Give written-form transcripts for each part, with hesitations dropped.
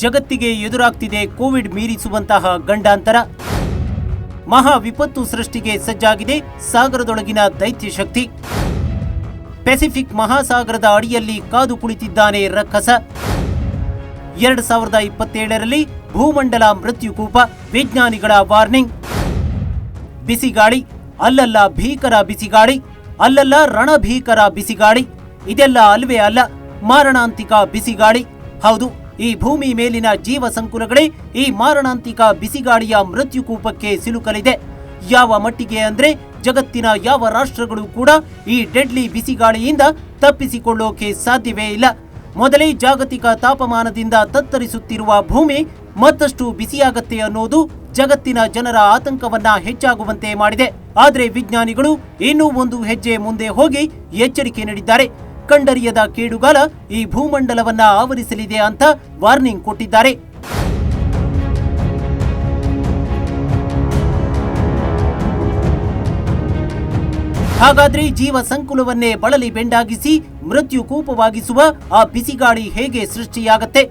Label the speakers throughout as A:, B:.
A: ಜಗತ್ತಿಗೆ ಎದುರಾಗ್ತಿದೆ ಕೋವಿಡ್ ಮೀರಿಸುವಂತಹ ಗಂಡಾಂತರ. ಮಹಾ ವಿಪತ್ತು ಸೃಷ್ಟಿಗೆ ಸಜ್ಜಾಗಿದೆ ಸಾಗರದೊಳಗಿನ ದೈತ್ಯ ಶಕ್ತಿ. ಪೆಸಿಫಿಕ್ ಮಹಾಸಾಗರದ ಅಡಿಯಲ್ಲಿ ಕಾದು ಕುಳಿತಿದ್ದಾನೆ ರಕ್ಕಸ. 2027ರಲ್ಲಿ ಭೂಮಂಡಲ ಮೃತ್ಯುಕೂಪ, ವಿಜ್ಞಾನಿಗಳ ವಾರ್ನಿಂಗ್. ಬಿಸಿಗಾಳಿ, ಅಲ್ಲಲ್ಲ ಭೀಕರ ಬಿಸಿಗಾಳಿ, ಅಲ್ಲಲ್ಲ ರಣಭೀಕರ ಬಿಸಿಗಾಳಿ. ಇದೆಲ್ಲ ಅಲ್ವೇ ಅಲ್ಲ, ಮಾರಣಾಂತಿಕ ಬಿಸಿಗಾಳಿ. ಹೌದು, ಈ ಭೂಮಿ ಮೇಲಿನ ಜೀವ ಸಂಕುಲಗಳೇ ಈ ಮಾರಣಾಂತಿಕ ಬಿಸಿಗಾಳಿಯ ಮೃತ್ಯುಕೂಪಕ್ಕೆ ಸಿಲುಕಲಿದೆ. ಯಾವ ಮಟ್ಟಿಗೆ ಅಂದ್ರೆ ಜಗತ್ತಿನ ಯಾವ ರಾಷ್ಟ್ರಗಳು ಕೂಡ ಈ ಡೆಡ್ಲಿ ಬಿಸಿಗಾಳಿಯಿಂದ ತಪ್ಪಿಸಿಕೊಳ್ಳೋಕೆ ಸಾಧ್ಯವೇ ಇಲ್ಲ. ಮೊದಲೇ ಜಾಗತಿಕ ತಾಪಮಾನದಿಂದ ತತ್ತರಿಸುತ್ತಿರುವ ಭೂಮಿ ಮತ್ತಷ್ಟು ಬಿಸಿಯಾಗತ್ತೆ ಅನ್ನೋದು ಜಗತ್ತಿನ ಜನರ ಆತಂಕವನ್ನ ಹೆಚ್ಚಾಗುವಂತೆ ಮಾಡಿದೆ. ಆದರೆ ವಿಜ್ಞಾನಿಗಳು ಇನ್ನೂ ಒಂದು ಹೆಜ್ಜೆ ಮುಂದೆ ಹೋಗಿ ಎಚ್ಚರಿಕೆ ನೀಡಿದ್ದಾರೆ. ಕಂಡರಿಯದ ಕೇಡುಗಾಲ ಈ ಭೂಮಂಡಲವನ್ನ ಆವರಿಸಲಿದೆ ಅಂತ ವಾರ್ನಿಂಗ್ ಕೊಟ್ಟಿದ್ದಾರೆ. ಹಾಗಾದ್ರೆ ಜೀವ ಸಂಕುಲವನ್ನೇ ಬಳಲಿ ಬೆಂಡಾಗಿಸಿ ಮೃತ್ಯುಕೂಪವಾಗಿಸುವ ಆ ಬಿಸಿಗಾಳಿ ಹೇಗೆ ಸೃಷ್ಟಿಯಾಗತ್ತೆ?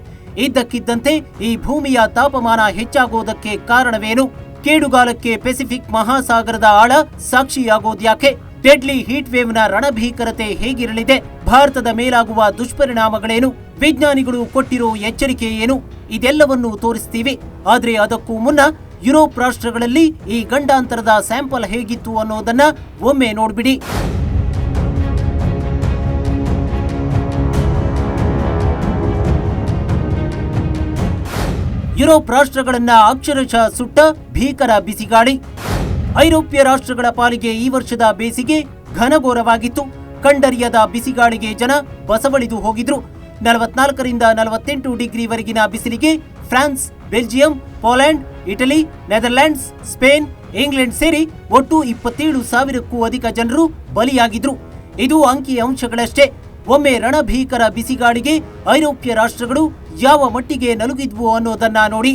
A: ಇದ್ದಕ್ಕಿದ್ದಂತೆ ಈ ಭೂಮಿಯ ತಾಪಮಾನ ಹೆಚ್ಚಾಗೋದಕ್ಕೆ ಕಾರಣವೇನು? ಕೇಡುಗಾಲಕ್ಕೆ ಪೆಸಿಫಿಕ್ ಮಹಾಸಾಗರದ ಆಳ ಸಾಕ್ಷಿಯಾಗೋದ್ಯಾಕೆ? Deadly heat ವೇವ್ನ ರಣಭೀಕರತೆ ಹೇಗಿರಲಿದೆ? ಭಾರತದ ಮೇಲಾಗುವ ದುಷ್ಪರಿಣಾಮಗಳೇನು? ವಿಜ್ಞಾನಿಗಳು ಕೊಟ್ಟಿರೋ ಎಚ್ಚರಿಕೆ ಏನು? ಇದೆಲ್ಲವನ್ನೂ ತೋರಿಸ್ತೀವಿ. ಆದ್ರೆ ಅದಕ್ಕೂ ಮುನ್ನ ಯುರೋಪ್ ರಾಷ್ಟ್ರಗಳಲ್ಲಿ ಈ ಗಂಡಾಂತರದ ಸ್ಯಾಂಪಲ್ ಹೇಗಿತ್ತು ಅನ್ನೋದನ್ನ ಒಮ್ಮೆ ನೋಡ್ಬಿಡಿ. ಯುರೋಪ್ ರಾಷ್ಟ್ರಗಳನ್ನ ಅಕ್ಷರಶಃ ಸುಟ್ಟ ಭೀಕರ ಬಿಸಿಗಾಳಿ. ಐರೋಪ್ಯ ರಾಷ್ಟ್ರಗಳ ಪಾಲಿಗೆ ಈ ವರ್ಷದ ಬೇಸಿಗೆ ಘನಘೋರವಾಗಿತ್ತು. ಕಂಡರಿಯದ ಬಿಸಿಗಾಳಿಗೆ ಜನ ಬಸವಳಿದು ಹೋಗಿದ್ರು. 44ರಿಂದ 48 ಡಿಗ್ರಿವರೆಗಿನ ಬಿಸಿಲಿಗೆ France, Belgium, Poland, Italy, Netherlands, Spain, England ಸೇರಿ ಒಟ್ಟು 27,000ಕ್ಕೂ ಅಧಿಕ ಜನರು ಬಲಿಯಾಗಿದ್ರು. ಇದು ಅಂಕಿ ಅಂಶಗಳಷ್ಟೇ. ಒಮ್ಮೆ ರಣಭೀಕರ ಬಿಸಿಗಾಳಿಗೆ ಐರೋಪ್ಯ ರಾಷ್ಟ್ರಗಳು ಯಾವ ಮಟ್ಟಿಗೆ ನಲುಗಿದ್ವು ಅನ್ನೋದನ್ನ ನೋಡಿ.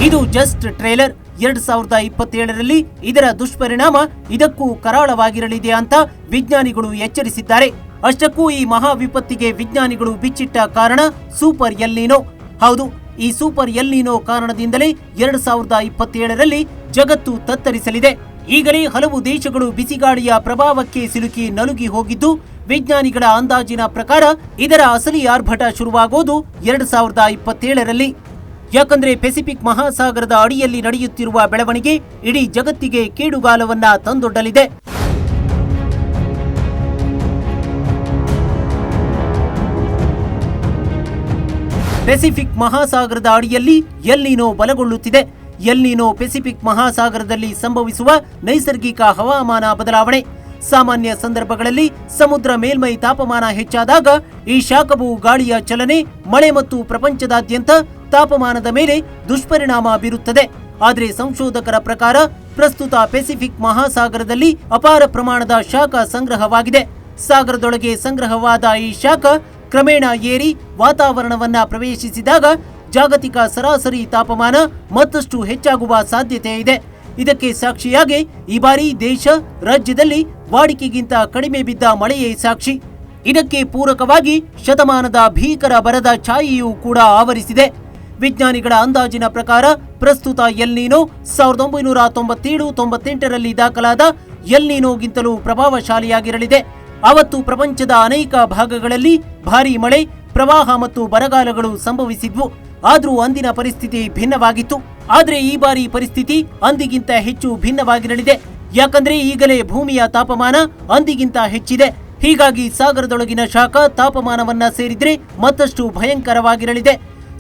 A: ಇದು ಜಸ್ಟ್ ಟ್ರೇಲರ್. 2027ರಲ್ಲಿ ಇದರ ದುಷ್ಪರಿಣಾಮ ಇದಕ್ಕೂ ಕರಾಳವಾಗಿರಲಿದೆ ಅಂತ ವಿಜ್ಞಾನಿಗಳು ಎಚ್ಚರಿಸಿದ್ದಾರೆ. ಅಷ್ಟಕ್ಕೂ ಈ ಮಹಾ ವಿಪತ್ತಿಗೆ ವಿಜ್ಞಾನಿಗಳು ಬಿಚ್ಚಿಟ್ಟ ಕಾರಣ ಸೂಪರ್ ಎಲ್ ನೀನೋ. ಹೌದು, ಈ ಸೂಪರ್ ಎಲ್ ನೀನೋ ಕಾರಣದಿಂದಲೇ 2027ರಲ್ಲಿ ಜಗತ್ತು ತತ್ತರಿಸಲಿದೆ. ಈಗಲೇ ಹಲವು ದೇಶಗಳು ಬಿಸಿಗಾಳಿಯ ಪ್ರಭಾವಕ್ಕೆ ಸಿಲುಕಿ ನಲುಗಿ ಹೋಗಿದ್ದು, ವಿಜ್ಞಾನಿಗಳ ಅಂದಾಜಿನ ಪ್ರಕಾರ ಇದರ ಅಸಲಿ ಆರ್ಭಟ ಶುರುವಾಗೋದು 2027ರಲ್ಲಿ. ಯಾಕಂದ್ರೆ ಪೆಸಿಫಿಕ್ ಮಹಾಸಾಗರದ ಅಡಿಯಲ್ಲಿ ನಡೆಯುತ್ತಿರುವ ಬೆಳವಣಿಗೆ ಇಡೀ ಜಗತ್ತಿಗೆ ಕೇಡುಗಾಲವನ್ನ ತಂದೊಡ್ಡಲಿದೆ. ಪೆಸಿಫಿಕ್ ಮಹಾಸಾಗರದ ಅಡಿಯಲ್ಲಿ ಎಲ್ ನೀನೋ ಬಲಗೊಳ್ಳುತ್ತಿದೆ. ಎಲ್ ನೀನೋ ಪೆಸಿಫಿಕ್ ಮಹಾಸಾಗರದಲ್ಲಿ ಸಂಭವಿಸುವ ನೈಸರ್ಗಿಕ ಹವಾಮಾನ ಬದಲಾವಣೆ. ಸಾಮಾನ್ಯ ಸಂದರ್ಭಗಳಲ್ಲಿ ಸಮುದ್ರ ಮೇಲ್ಮೈ ತಾಪಮಾನ ಹೆಚ್ಚಾದಾಗ ಈ ಶಾಖವು ಗಾಳಿಯ ಚಲನೆ, ಮಳೆ ಮತ್ತು ಪ್ರಪಂಚದಾದ್ಯಂತ ತಾಪಮಾನದ ಮೇಲೆ ದುಷ್ಪರಿಣಾಮ ಬೀರುತ್ತದೆ. ಆದರೆ ಸಂಶೋಧಕರ ಪ್ರಕಾರ ಪ್ರಸ್ತುತ ಪೆಸಿಫಿಕ್ ಮಹಾಸಾಗರದಲ್ಲಿ ಅಪಾರ ಪ್ರಮಾಣದ ಶಾಖ ಸಂಗ್ರಹವಾಗಿದೆ. ಸಾಗರದೊಳಗೆ ಸಂಗ್ರಹವಾದ ಈ ಶಾಖ ಕ್ರಮೇಣ ಏರಿ ವಾತಾವರಣವನ್ನ ಪ್ರವೇಶಿಸಿದಾಗ ಜಾಗತಿಕ ಸರಾಸರಿ ತಾಪಮಾನ ಮತ್ತಷ್ಟು ಹೆಚ್ಚಾಗುವ ಸಾಧ್ಯತೆ ಇದೆ. ಇದಕ್ಕೆ ಸಾಕ್ಷಿಯಾಗಿ ಈ ಬಾರಿ ದೇಶ, ರಾಜ್ಯದಲ್ಲಿ ವಾಡಿಕೆಗಿಂತ ಕಡಿಮೆ ಬಿದ್ದ ಮಳೆಯೇ ಸಾಕ್ಷಿ. ಇದಕ್ಕೆ ಪೂರಕವಾಗಿ ಶತಮಾನದ ಭೀಕರ ಬರದ ಛಾಯೆಯೂ ಕೂಡ ಆವರಿಸಿದೆ. ವಿಜ್ಞಾನಿಗಳ ಅಂದಾಜಿನ ಪ್ರಕಾರ ಪ್ರಸ್ತುತ ಎಲ್ ನೀನೋ 1997-98ರಲ್ಲಿ ದಾಖಲಾದ ಎಲ್ ನೀನೋಗಿಂತಲೂ ಪ್ರಭಾವಶಾಲಿಯಾಗಿರಲಿದೆ. ಅವತ್ತು ಪ್ರಪಂಚದ ಅನೇಕ ಭಾಗಗಳಲ್ಲಿ ಭಾರೀ ಮಳೆ, ಪ್ರವಾಹ ಮತ್ತು ಬರಗಾಲಗಳು ಸಂಭವಿಸಿದ್ವು. ಆದರೂ ಅಂದಿನ ಪರಿಸ್ಥಿತಿ ಭಿನ್ನವಾಗಿತ್ತು. ಆದರೆ ಈ ಬಾರಿ ಪರಿಸ್ಥಿತಿ ಅಂದಿಗಿಂತ ಹೆಚ್ಚು ಭಿನ್ನವಾಗಿರಲಿದೆ. ಯಾಕಂದ್ರೆ ಈಗಲೇ ಭೂಮಿಯ ತಾಪಮಾನ ಅಂದಿಗಿಂತ ಹೆಚ್ಚಿದೆ. ಹೀಗಾಗಿ ಸಾಗರದೊಳಗಿನ ಶಾಖ ತಾಪಮಾನವನ್ನ ಸೇರಿದ್ರೆ ಮತ್ತಷ್ಟು ಭಯಂಕರವಾಗಿರಲಿದೆ.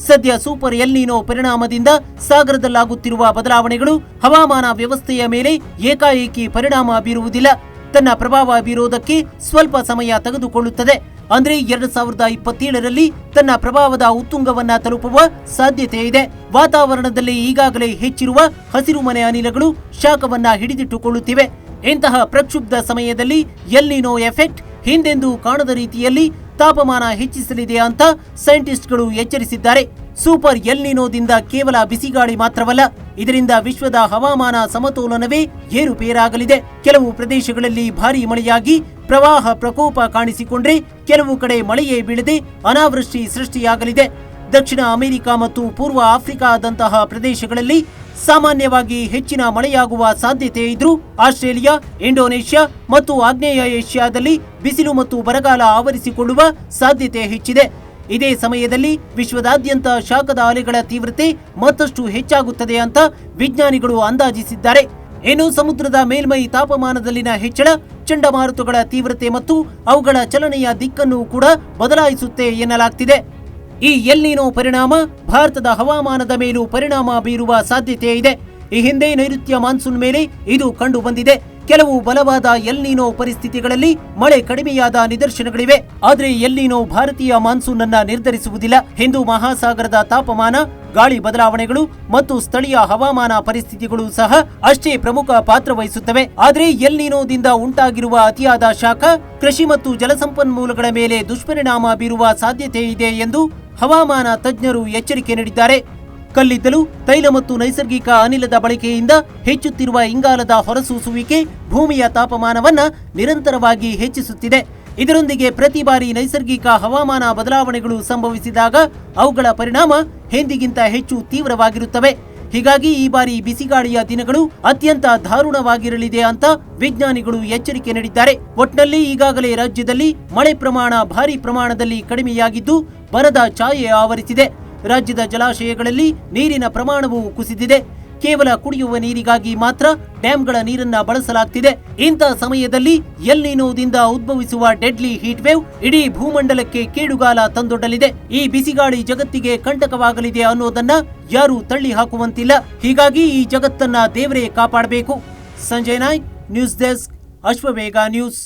A: ಸದ್ಯ ಸೂಪರ್ ಎಲ್ ನೀನೋ ಪರಿಣಾಮದಿಂದ ಸಾಗರದಲ್ಲಾಗುತ್ತಿರುವ ಬದಲಾವಣೆಗಳು ಹವಾಮಾನ ವ್ಯವಸ್ಥೆಯ ಮೇಲೆ ಏಕಾಏಕಿ ಪರಿಣಾಮ ಬೀರುವುದಿಲ್ಲ. ತನ್ನ ಪ್ರಭಾವ ಬೀರೋದಕ್ಕೆ ಸ್ವಲ್ಪ ಸಮಯ ತೆಗೆದುಕೊಳ್ಳುತ್ತದೆ. ಅಂದ್ರೆ 2027ರಲ್ಲಿ ತನ್ನ ಪ್ರಭಾವದ ಉತ್ತುಂಗವನ್ನ ತಲುಪುವ ಸಾಧ್ಯತೆ ಇದೆ. ವಾತಾವರಣದಲ್ಲಿ ಈಗಾಗಲೇ ಹೆಚ್ಚಿರುವ ಹಸಿರುಮನೆ ಅನಿಲಗಳು ಶಾಖವನ್ನ ಹಿಡಿದಿಟ್ಟುಕೊಳ್ಳುತ್ತಿವೆ. ಇಂತಹ ಪ್ರಕ್ಷುಬ್ಧ ಸಮಯದಲ್ಲಿ ಎಲ್ ನೀನೋ ಎಫೆಕ್ಟ್ ಹಿಂದೆಂದೂ ಕಾಣದ ರೀತಿಯಲ್ಲಿ ತಾಪಮಾನ ಹೆಚ್ಚಿಸಲಿದೆ ಅಂತ ಸೈಂಟಿಸ್ಟ್ಗಳು ಎಚ್ಚರಿಸಿದ್ದಾರೆ. ಸೂಪರ್ ಎಲ್ ನಿನೋದಿಂದ ಕೇವಲ ಬಿಸಿಗಾಳಿ ಮಾತ್ರವಲ್ಲ, ಇದರಿಂದ ವಿಶ್ವದ ಹವಾಮಾನ ಸಮತೋಲನವೇ ಏರುಪೇರಾಗಲಿದೆ. ಕೆಲವು ಪ್ರದೇಶಗಳಲ್ಲಿ ಭಾರೀ ಮಳೆಯಾಗಿ ಪ್ರವಾಹ ಪ್ರಕೋಪ ಕಾಣಿಸಿಕೊಂಡ್ರೆ ಕೆಲವು ಕಡೆ ಮಳೆಯೇ ಬೀಳದೆ ಅನಾವೃಷ್ಟಿ ಸೃಷ್ಟಿಯಾಗಲಿದೆ. ದಕ್ಷಿಣ ಅಮೆರಿಕ ಮತ್ತು ಪೂರ್ವ ಆಫ್ರಿಕಾದಂತಹ ಪ್ರದೇಶಗಳಲ್ಲಿ ಸಾಮಾನ್ಯವಾಗಿ ಹೆಚ್ಚಿನ ಮಳೆಯಾಗುವ ಸಾಧ್ಯತೆ ಇದ್ರೂ ಆಸ್ಟ್ರೇಲಿಯಾ, ಇಂಡೋನೇಷ್ಯಾ ಮತ್ತು ಆಗ್ನೇಯ ಏಷ್ಯಾದಲ್ಲಿ ಬಿಸಿಲು ಮತ್ತು ಬರಗಾಲ ಆವರಿಸಿಕೊಳ್ಳುವ ಸಾಧ್ಯತೆ ಹೆಚ್ಚಿದೆ. ಇದೇ ಸಮಯದಲ್ಲಿ ವಿಶ್ವದಾದ್ಯಂತ ಶಾಖದ ಅಲೆಗಳ ತೀವ್ರತೆ ಮತ್ತಷ್ಟು ಹೆಚ್ಚಾಗುತ್ತದೆ ಅಂತ ವಿಜ್ಞಾನಿಗಳು ಅಂದಾಜಿಸಿದ್ದಾರೆ. ಇನ್ನು ಸಮುದ್ರದ ಮೇಲ್ಮೈ ತಾಪಮಾನದಲ್ಲಿನ ಹೆಚ್ಚಳ ಚಂಡಮಾರುತಗಳ ತೀವ್ರತೆ ಮತ್ತು ಅವುಗಳ ಚಲನೆಯ ದಿಕ್ಕನ್ನು ಕೂಡ ಬದಲಾಯಿಸುತ್ತೆ ಎನ್ನಲಾಗ್ತಿದೆ. ಈ ಎಲ್ ನಿನೋ ಪರಿಣಾಮ ಭಾರತದ ಹವಾಮಾನದ ಮೇಲೂ ಪರಿಣಾಮ ಬೀರುವ ಸಾಧ್ಯತೆ ಇದೆ. ಈ ಹಿಂದೆ ನೈಋತ್ಯ ಮಾನ್ಸೂನ್ ಮೇಲೆ ಇದು ಕಂಡು ಬಂದಿದೆ. ಕೆಲವು ಬಲವಾದ ಎಲ್ ನಿನೋ ಪರಿಸ್ಥಿತಿಗಳಲ್ಲಿ ಮಳೆ ಕಡಿಮೆಯಾದ ನಿದರ್ಶನಗಳಿವೆ. ಆದರೆ ಎಲ್ ನಿನೋ ಭಾರತೀಯ ಮಾನ್ಸೂನ್ ಅನ್ನ ನಿರ್ಧರಿಸುವುದಿಲ್ಲ. ಹಿಂದೂ ಮಹಾಸಾಗರದ ತಾಪಮಾನ, ಗಾಳಿ ಬದಲಾವಣೆಗಳು ಮತ್ತು ಸ್ಥಳೀಯ ಹವಾಮಾನ ಪರಿಸ್ಥಿತಿಗಳು ಸಹ ಅಷ್ಟೇ ಪ್ರಮುಖ ಪಾತ್ರ ವಹಿಸುತ್ತವೆ. ಆದರೆ ಎಲ್ ನಿನೋದಿಂದ ಉಂಟಾಗಿರುವ ಅತಿಯಾದ ಶಾಖ ಕೃಷಿ ಮತ್ತು ಜಲಸಂಪನ್ಮೂಲಗಳ ಮೇಲೆ ದುಷ್ಪರಿಣಾಮ ಬೀರುವ ಸಾಧ್ಯತೆ ಇದೆ ಎಂದು ಹವಾಮಾನ ತಜ್ಞರು ಎಚ್ಚರಿಕೆ ನೀಡಿದ್ದಾರೆ. ಕಲ್ಲಿದ್ದಲು, ತೈಲ ಮತ್ತು ನೈಸರ್ಗಿಕ ಅನಿಲದ ಬಳಕೆಯಿಂದ ಹೆಚ್ಚುತ್ತಿರುವ ಇಂಗಾಲದ ಹೊರಸೂಸುವಿಕೆ ಭೂಮಿಯ ತಾಪಮಾನವನ್ನ ನಿರಂತರವಾಗಿ ಹೆಚ್ಚಿಸುತ್ತಿದೆ. ಇದರೊಂದಿಗೆ ಪ್ರತಿ ಬಾರಿ ನೈಸರ್ಗಿಕ ಹವಾಮಾನ ಬದಲಾವಣೆಗಳು ಸಂಭವಿಸಿದಾಗ ಅವುಗಳ ಪರಿಣಾಮ ಹಿಂದಿಗಿಂತ ಹೆಚ್ಚು ತೀವ್ರವಾಗಿರುತ್ತವೆ. ಹೀಗಾಗಿ ಈ ಬಾರಿ ಬಿಸಿಗಾಳಿಯ ದಿನಗಳು ಅತ್ಯಂತ ದಾರುಣವಾಗಿರಲಿದೆ ಅಂತ ವಿಜ್ಞಾನಿಗಳು ಎಚ್ಚರಿಕೆ ನೀಡಿದ್ದಾರೆ. ಒಟ್ನಲ್ಲಿ ಈಗಾಗಲೇ ರಾಜ್ಯದಲ್ಲಿ ಮಳೆ ಪ್ರಮಾಣ ಭಾರೀ ಪ್ರಮಾಣದಲ್ಲಿ ಕಡಿಮೆಯಾಗಿದ್ದು ಬರದ ಛಾಯೆ ಆವರಿಸಿದೆ. ರಾಜ್ಯದ ಜಲಾಶಯಗಳಲ್ಲಿ ನೀರಿನ ಪ್ರಮಾಣವು ಕುಸಿದಿದೆ. ಕೇವಲ ಕುಡಿಯುವ ನೀರಿಗಾಗಿ ಮಾತ್ರ ಡ್ಯಾಂಗಳ ನೀರನ್ನ ಬಳಸಲಾಗ್ತಿದೆ. ಇಂಥ ಸಮಯದಲ್ಲಿ ಎಲ್ ನಿನೋದಿಂದ ಉದ್ಭವಿಸುವ ಡೆಡ್ಲಿ ಹೀಟ್ ವೇವ್ ಇಡೀ ಭೂಮಂಡಲಕ್ಕೆ ಕೇಡುಗಾಲ ತಂದೊಡ್ಡಲಿದೆ. ಈ ಬಿಸಿಗಾಳಿ ಜಗತ್ತಿಗೆ ಕಂಟಕವಾಗಲಿದೆ ಅನ್ನೋದನ್ನ ಯಾರೂ ತಳ್ಳಿ ಹಾಕುವಂತಿಲ್ಲ. ಹೀಗಾಗಿ ಈ ಜಗತ್ತನ್ನ ದೇವರೇ ಕಾಪಾಡಬೇಕು. Sanjay Naik, news desk, Ashwavega news.